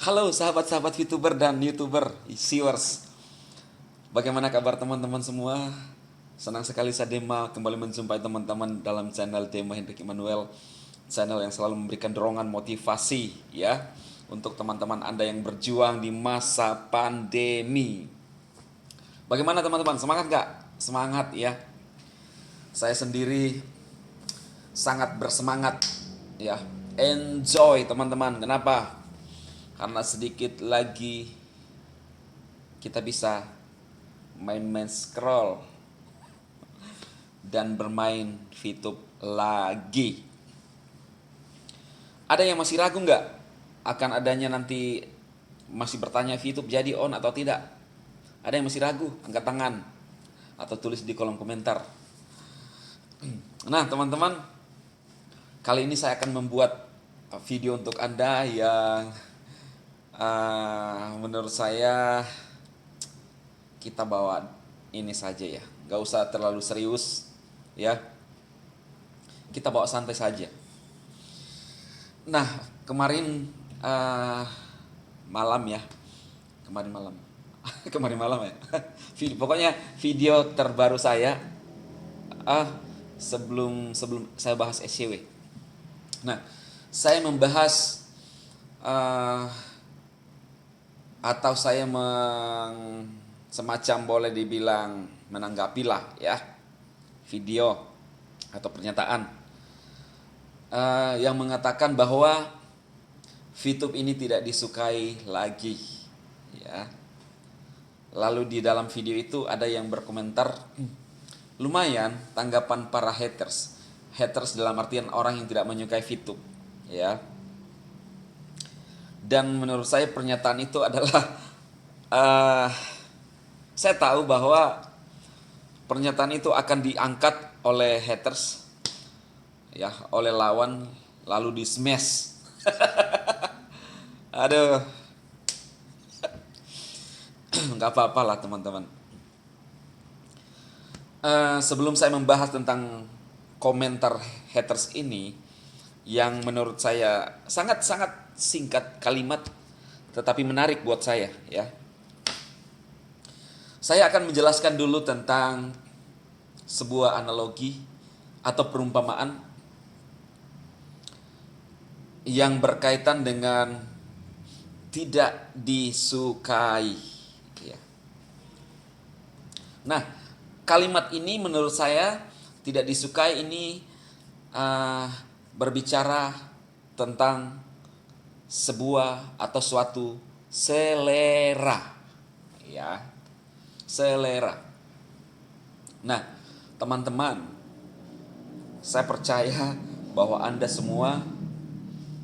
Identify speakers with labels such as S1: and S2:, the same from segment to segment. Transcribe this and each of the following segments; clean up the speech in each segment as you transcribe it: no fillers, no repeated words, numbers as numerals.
S1: Halo sahabat-sahabat VTuber dan YouTuber, viewers. Bagaimana kabar teman-teman semua? Senang sekali saya Dema kembali menjumpai teman-teman dalam channel Dema Hendrik Immanuel. Channel yang selalu memberikan dorongan motivasi ya untuk teman-teman Anda yang berjuang di masa pandemi. Bagaimana teman-teman? Semangat gak? Semangat ya. Saya sendiri sangat bersemangat ya. Enjoy teman-teman. Kenapa? Karena sedikit lagi kita bisa main-main scroll dan bermain VTube lagi. Ada yang masih ragu nggak akan adanya nanti, masih bertanya VTube jadi on atau tidak? Ada yang masih ragu? Angkat tangan atau tulis di kolom komentar. Nah teman-teman, kali ini saya akan membuat video untuk Anda yang menurut saya kita bawa ini saja ya, gak usah terlalu serius ya, kita bawa santai saja. Nah kemarin malam ya, kemarin malam kemarin malam ya pokoknya video terbaru saya sebelum saya bahas SCW. Nah saya membahas atau saya semacam boleh dibilang menanggapilah ya video atau pernyataan yang mengatakan bahwa VTube ini tidak disukai lagi ya. Lalu di dalam video itu ada yang berkomentar, lumayan tanggapan para haters. Haters dalam artian orang yang tidak menyukai VTube ya. Dan menurut saya pernyataan itu adalah saya tahu bahwa pernyataan itu akan diangkat oleh haters ya, oleh lawan, lalu di smash. Aduh, nggak apa-apa lah teman-teman. Sebelum saya membahas tentang komentar haters ini, yang menurut saya sangat-sangat singkat kalimat tetapi menarik buat saya ya. Saya akan menjelaskan dulu tentang sebuah analogi atau perumpamaan yang berkaitan dengan tidak disukai ya. Nah, kalimat ini menurut saya tidak disukai ini berbicara tentang sebuah atau suatu selera ya, selera. Nah teman-teman, saya percaya bahwa Anda semua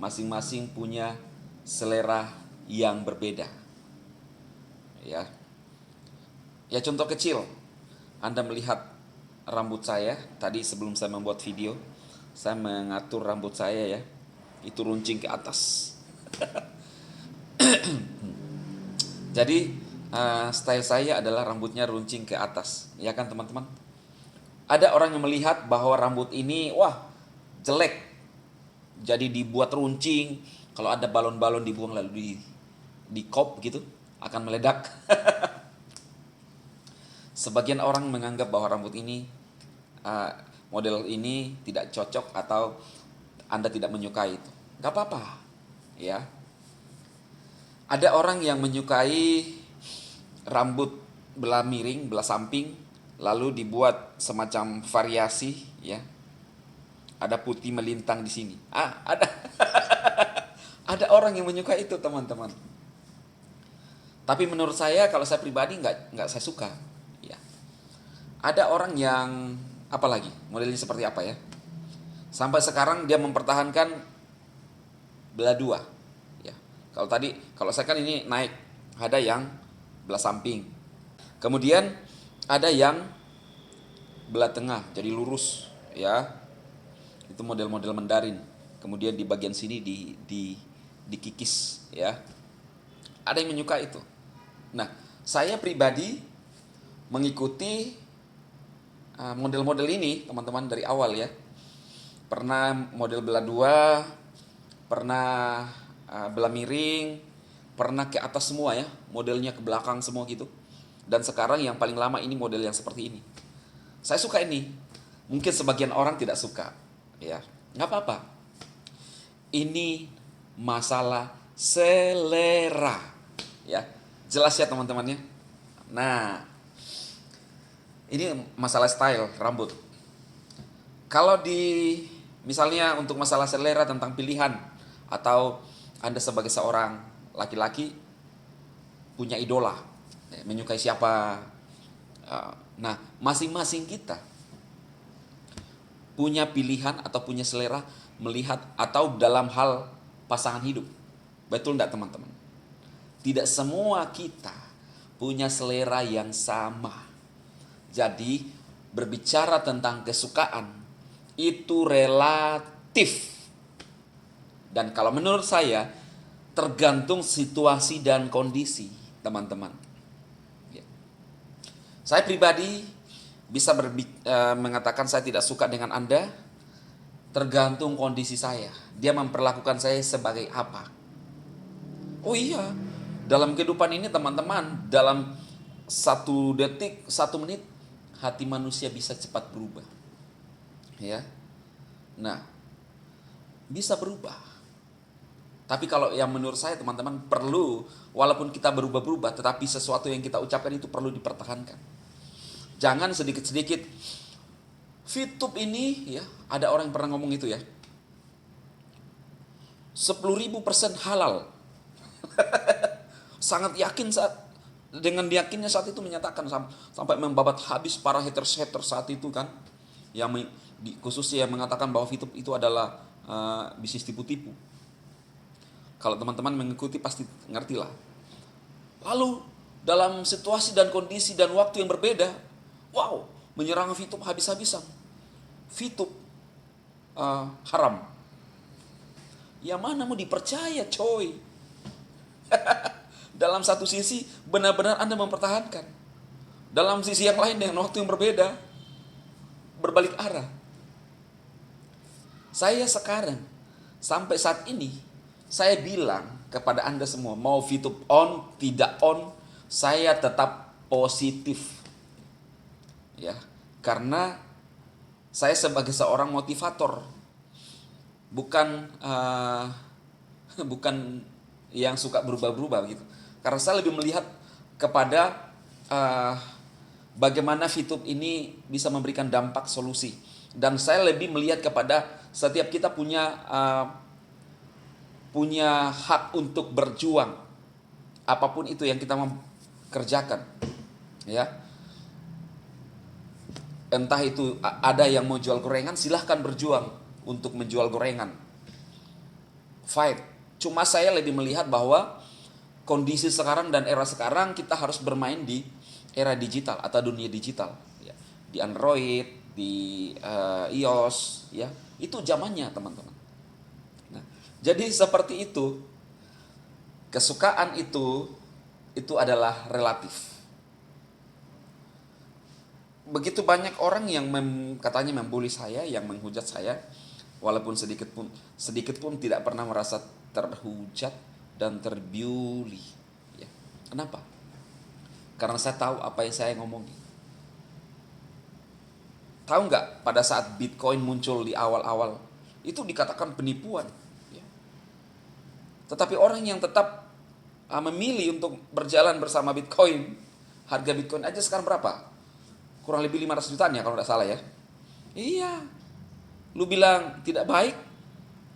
S1: masing-masing punya selera yang berbeda ya. Ya contoh kecil, Anda melihat rambut saya tadi sebelum saya membuat video, saya mengatur rambut saya ya, itu runcing ke atas. Jadi style saya adalah rambutnya runcing ke atas, ya kan teman-teman? Ada orang yang melihat bahwa rambut ini wah jelek, jadi dibuat runcing. Kalau ada balon-balon dibuang lalu di kop gitu, akan meledak. Sebagian orang menganggap bahwa rambut ini model ini tidak cocok atau Anda tidak menyukai itu. Gak apa-apa ya. Ada orang yang menyukai rambut belah miring, belah samping, lalu dibuat semacam variasi ya. Ada putih melintang di sini. Ada ada orang yang menyukai itu teman-teman. Tapi menurut saya, kalau saya pribadi nggak saya suka ya. Ada orang yang apalagi modelnya seperti apa ya, sampai sekarang dia mempertahankan belah dua ya. Kalau saya kan ini naik, ada yang belah samping, kemudian ada yang belah tengah jadi lurus ya, itu model-model Mandarin. Kemudian di bagian sini dikikis ya. Ada yang menyukai itu. Nah saya pribadi mengikuti model-model ini teman-teman dari awal ya. Pernah model belah dua, pernah belah miring, pernah ke atas semua ya, modelnya ke belakang semua gitu. Dan sekarang yang paling lama ini model yang seperti ini. Saya suka ini. Mungkin sebagian orang tidak suka, ya. Nggak apa-apa. Ini masalah selera, ya. Jelas ya teman-temannya. Nah, ini masalah style rambut. Kalau di misalnya untuk masalah selera tentang pilihan, atau Anda sebagai seorang laki-laki punya idola, menyukai siapa. Nah, masing-masing kita punya pilihan atau punya selera melihat atau dalam hal pasangan hidup. Betul enggak teman-teman? Tidak semua kita punya selera yang sama. Jadi berbicara tentang kesukaan itu relatif. Dan kalau menurut saya tergantung situasi dan kondisi, teman-teman. Ya. Saya pribadi bisa mengatakan saya tidak suka dengan Anda, tergantung kondisi saya. Dia memperlakukan saya sebagai apa. Oh iya, dalam kehidupan ini teman-teman, dalam 1 detik, 1 menit, hati manusia bisa cepat berubah. Ya. Nah, bisa berubah. Tapi kalau yang menurut saya teman-teman perlu, walaupun kita berubah-berubah, tetapi sesuatu yang kita ucapkan itu perlu dipertahankan. Jangan sedikit-sedikit. Fitup ini ya, ada orang yang pernah ngomong itu ya, 10.000% halal. Sangat yakin dengan yakinnya saat itu menyatakan sampai membabat habis para haters saat itu kan, yang khususnya yang mengatakan bahwa Fitup itu adalah bisnis tipu-tipu. Kalau teman-teman mengikuti pasti ngerti lah. Lalu dalam situasi dan kondisi dan waktu yang berbeda, wow, menyerang Fitup habis-habisan. Fitup haram. Yang mana mau dipercaya coy? Dalam satu sisi benar-benar Anda mempertahankan. Dalam sisi yang lain dengan waktu yang berbeda, berbalik arah. Saya sekarang sampai saat ini saya bilang kepada Anda semua, mau Fitup on, tidak on, saya tetap positif. Ya, karena saya sebagai seorang motivator, bukan bukan yang suka berubah-berubah gitu. Karena saya lebih melihat kepada bagaimana Fitup ini bisa memberikan dampak solusi. Dan saya lebih melihat kepada setiap kita punya hak untuk berjuang apapun itu yang kita kerjakan, ya. Entah itu ada yang mau jual gorengan, silahkan berjuang untuk menjual gorengan, fight. Cuma saya lebih melihat bahwa kondisi sekarang dan era sekarang kita harus bermain di era digital atau dunia digital, ya. Di Android, di iOS, ya, itu zamannya teman-teman. Jadi seperti itu, kesukaan itu adalah relatif. Begitu banyak orang yang katanya membuli saya, yang menghujat saya, walaupun sedikit pun tidak pernah merasa terhujat dan terbuli. Ya. Kenapa? Karena saya tahu apa yang saya ngomongin. Tahu nggak pada saat Bitcoin muncul di awal-awal, itu dikatakan penipuan. Tetapi orang yang tetap memilih untuk berjalan bersama Bitcoin, harga Bitcoin aja sekarang berapa? Kurang lebih 500 jutaan ya kalau tidak salah ya. Iya. Lu bilang tidak baik,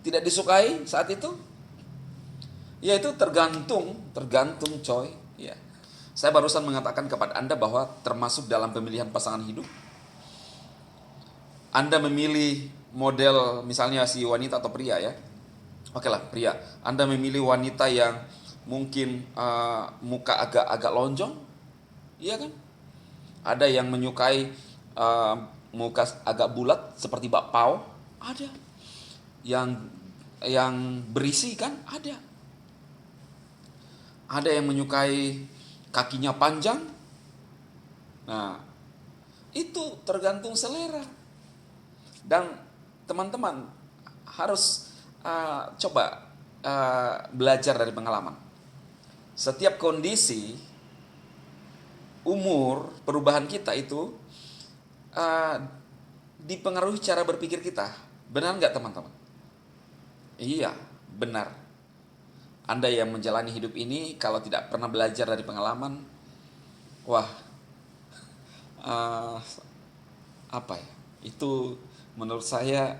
S1: tidak disukai saat itu? Ya itu tergantung coy. Ya. Saya barusan mengatakan kepada Anda bahwa termasuk dalam pemilihan pasangan hidup, Anda memilih model misalnya si wanita atau pria ya. Oke lah, pria. Anda memilih wanita yang mungkin muka agak lonjong, iya kan? Ada yang menyukai muka agak bulat seperti bakpao, ada. Yang berisi kan, ada. Ada yang menyukai kakinya panjang. Nah, itu tergantung selera. Dan teman-teman harus coba belajar dari pengalaman. setiap kondisi, umur, perubahan kita itu dipengaruhi cara berpikir kita. Benar nggak teman-teman? Iya, benar. Anda yang menjalani hidup ini kalau tidak pernah belajar dari pengalaman, wah, uh, apa ya? Itu menurut saya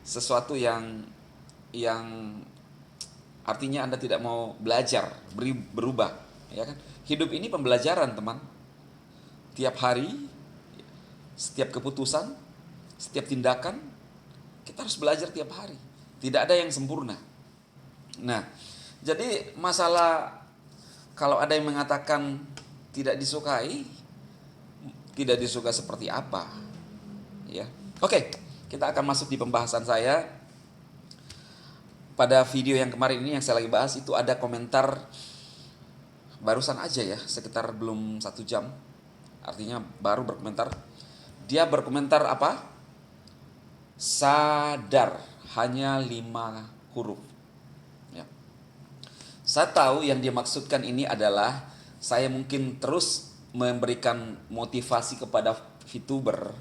S1: sesuatu yang artinya Anda tidak mau belajar, berubah, ya kan? Hidup ini pembelajaran, teman. Tiap hari, setiap keputusan, setiap tindakan, kita harus belajar tiap hari. Tidak ada yang sempurna. Nah, jadi masalah kalau ada yang mengatakan tidak disukai, tidak disuka seperti apa, ya. Oke, kita akan masuk di pembahasan saya. Pada video yang kemarin ini yang saya lagi bahas itu ada komentar barusan aja ya, sekitar belum 1 jam. Artinya baru berkomentar. Dia berkomentar apa? Sadar, hanya 5 huruf. Ya. Saya tahu yang dia maksudkan ini adalah saya mungkin terus memberikan motivasi kepada VTuber,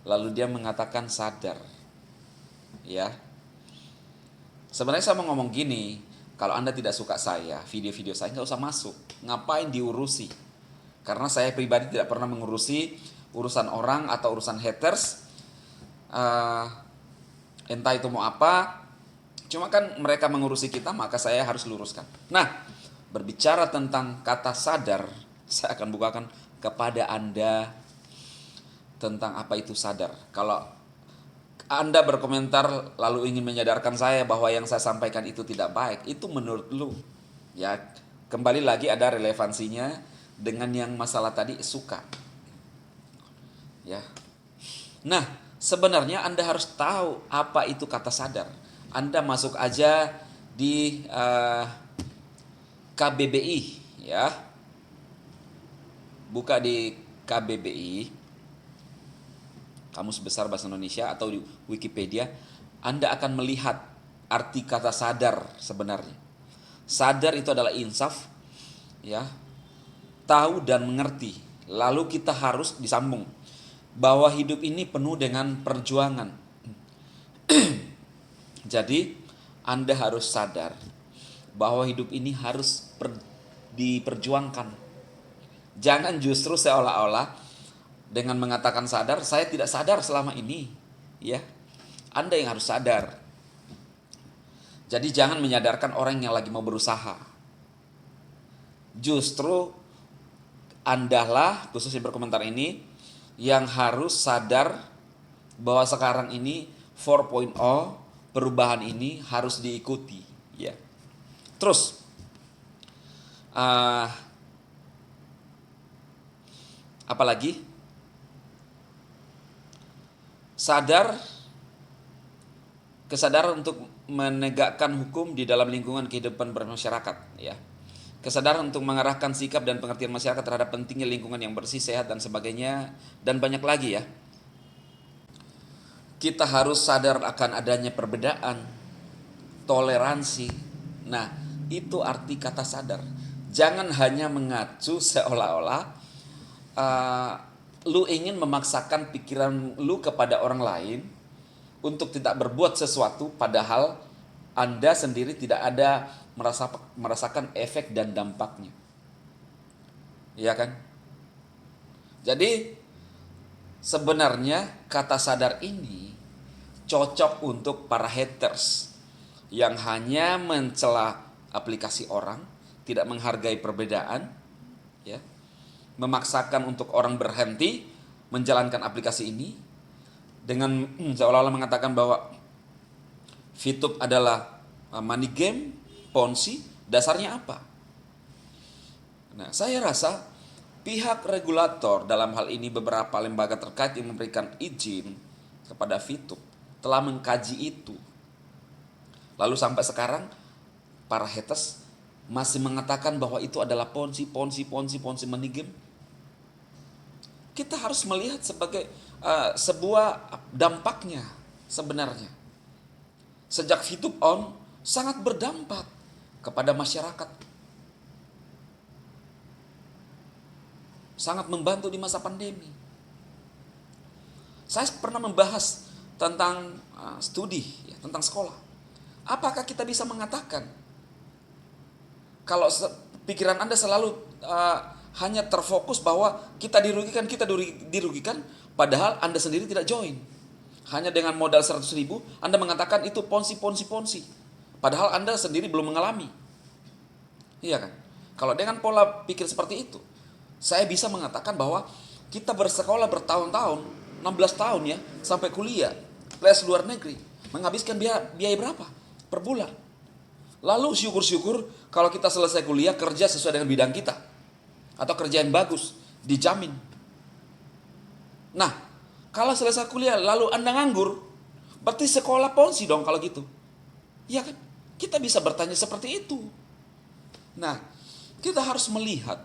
S1: lalu dia mengatakan sadar. Ya. Sebenarnya saya mau ngomong gini, kalau Anda tidak suka saya, video-video saya nggak usah masuk. Ngapain diurusi? Karena saya pribadi tidak pernah mengurusi urusan orang atau urusan haters. Entah itu mau apa, cuma kan mereka mengurusi kita, maka saya harus luruskan. Nah, berbicara tentang kata sadar, saya akan bukakan kepada Anda tentang apa itu sadar. Kalau Anda berkomentar lalu ingin menyadarkan saya bahwa yang saya sampaikan itu tidak baik, itu menurut lu. Ya, kembali lagi ada relevansinya dengan yang masalah tadi suka. Ya. Nah, sebenarnya Anda harus tahu apa itu kata sadar. Anda masuk aja di KBBI ya. Buka di KBBI, Kamus Besar Bahasa Indonesia, atau di Wikipedia, Anda akan melihat arti kata sadar sebenarnya. Sadar itu adalah insaf, ya, tahu dan mengerti. Lalu kita harus disambung bahwa hidup ini penuh dengan perjuangan. Jadi Anda harus sadar bahwa hidup ini harus diperjuangkan. Jangan justru seolah-olah dengan mengatakan sadar, saya tidak sadar selama ini, ya. Anda yang harus sadar. Jadi jangan menyadarkan orang yang lagi mau berusaha. Justru Andalah, khususnya berkomentar ini, yang harus sadar bahwa sekarang ini 4.0, perubahan ini harus diikuti, ya. Terus apalagi? Kesadaran untuk menegakkan hukum di dalam lingkungan kehidupan bermasyarakat, ya. Kesadaran untuk mengarahkan sikap dan pengertian masyarakat terhadap pentingnya lingkungan yang bersih, sehat, dan sebagainya, dan banyak lagi, ya. Kita harus sadar akan adanya perbedaan, toleransi. Nah, itu arti kata sadar. Jangan hanya mengacu seolah-olah lu ingin memaksakan pikiran lu kepada orang lain untuk tidak berbuat sesuatu, padahal Anda sendiri tidak ada merasakan efek dan dampaknya. Iya kan? Jadi sebenarnya kata sadar ini cocok untuk para haters yang hanya mencela aplikasi orang, tidak menghargai perbedaan, ya. Memaksakan untuk orang berhenti menjalankan aplikasi ini dengan seolah-olah mengatakan bahwa VTube adalah money game, ponzi. Dasarnya apa? Nah, saya rasa pihak regulator, dalam hal ini beberapa lembaga terkait yang memberikan izin kepada VTube, telah mengkaji itu. Lalu sampai sekarang para haters masih mengatakan bahwa itu adalah ponzi money game. Kita harus melihat sebagai sebuah dampaknya sebenarnya. Sejak VTube on, sangat berdampak kepada masyarakat. sangat membantu di masa pandemi. Saya pernah membahas tentang studi, ya, tentang sekolah. Apakah kita bisa mengatakan kalau pikiran Anda selalu hanya terfokus bahwa kita dirugikan, padahal Anda sendiri tidak join. Hanya dengan modal 100 ribu, Anda mengatakan itu ponzi. Padahal Anda sendiri belum mengalami. Iya kan? Kalau dengan pola pikir seperti itu, saya bisa mengatakan bahwa kita bersekolah bertahun-tahun, 16 tahun ya, sampai kuliah, les luar negeri, menghabiskan biaya berapa per bulan. Lalu syukur-syukur kalau kita selesai kuliah, kerja sesuai dengan bidang kita. Atau kerja yang bagus, dijamin. Nah, kalau selesai kuliah lalu Anda nganggur, berarti sekolah ponzi dong kalau gitu. Iya kan? Kita bisa bertanya seperti itu. Nah, kita harus melihat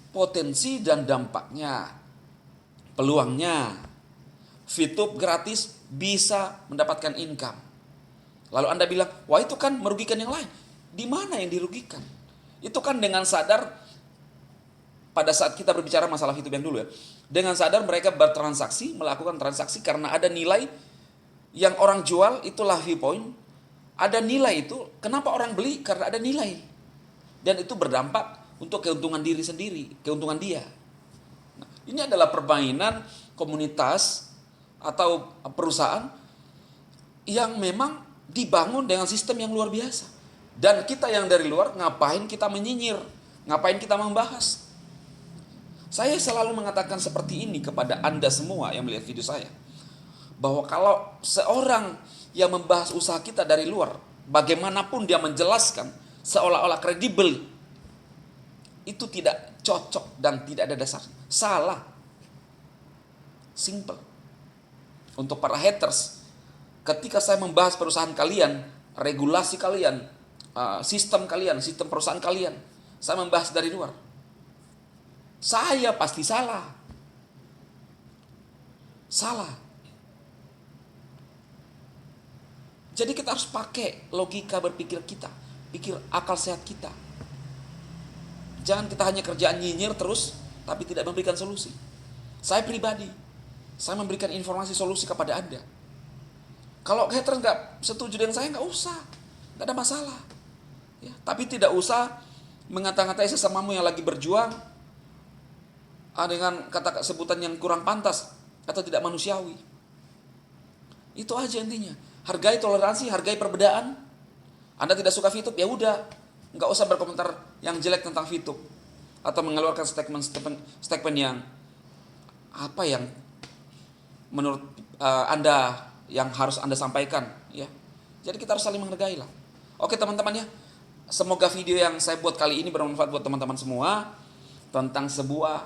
S1: potensi dan dampaknya, peluangnya. VTube gratis bisa mendapatkan income. Lalu Anda bilang, wah itu kan merugikan yang lain. Di mana yang dirugikan? Itu kan dengan sadar, pada saat kita berbicara masalah VTube yang dulu ya, dengan sadar mereka melakukan transaksi karena ada nilai yang orang jual, itulah viewpoint. Ada nilai itu, kenapa orang beli? Karena ada nilai. Dan itu berdampak untuk keuntungan diri sendiri, keuntungan dia. Nah, ini adalah permainan komunitas atau perusahaan yang memang dibangun dengan sistem yang luar biasa. Dan kita yang dari luar, ngapain kita menyinyir? Ngapain kita membahas? Saya selalu mengatakan seperti ini kepada Anda semua yang melihat video saya. Bahwa kalau seorang yang membahas usaha kita dari luar, bagaimanapun dia menjelaskan, seolah-olah kredibel, itu tidak cocok dan tidak ada dasar. Salah. Simple. Untuk para haters, ketika saya membahas perusahaan kalian, regulasi kalian, sistem kalian, sistem perusahaan kalian, saya membahas dari luar, saya pasti salah. Salah. Jadi kita harus pakai logika berpikir kita, pikir akal sehat kita. Jangan kita hanya kerjaan nyinyir terus, tapi tidak memberikan solusi. Saya pribadi, saya memberikan informasi solusi kepada Anda. Kalau haters nggak setuju dengan saya, nggak usah, nggak ada masalah. Ya, tapi tidak usah mengata-ngatai sesamamu yang lagi berjuang dengan kata sebutan yang kurang pantas atau tidak manusiawi. Itu aja intinya. Hargai toleransi, hargai perbedaan. Anda tidak suka VTube, ya udah, nggak usah berkomentar yang jelek tentang VTube atau mengeluarkan statement yang apa yang menurut Anda yang harus Anda sampaikan, ya. Jadi kita harus saling menghargai lah. Oke teman-teman ya, semoga video yang saya buat kali ini bermanfaat buat teman-teman semua tentang sebuah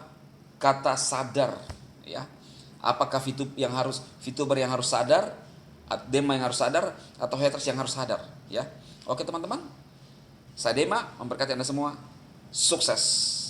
S1: kata sadar, ya. Apakah VTuber yang harus sadar, Dema yang harus sadar, atau haters yang harus sadar, ya. Oke teman-teman, saya Dema, memberkati Anda semua, sukses.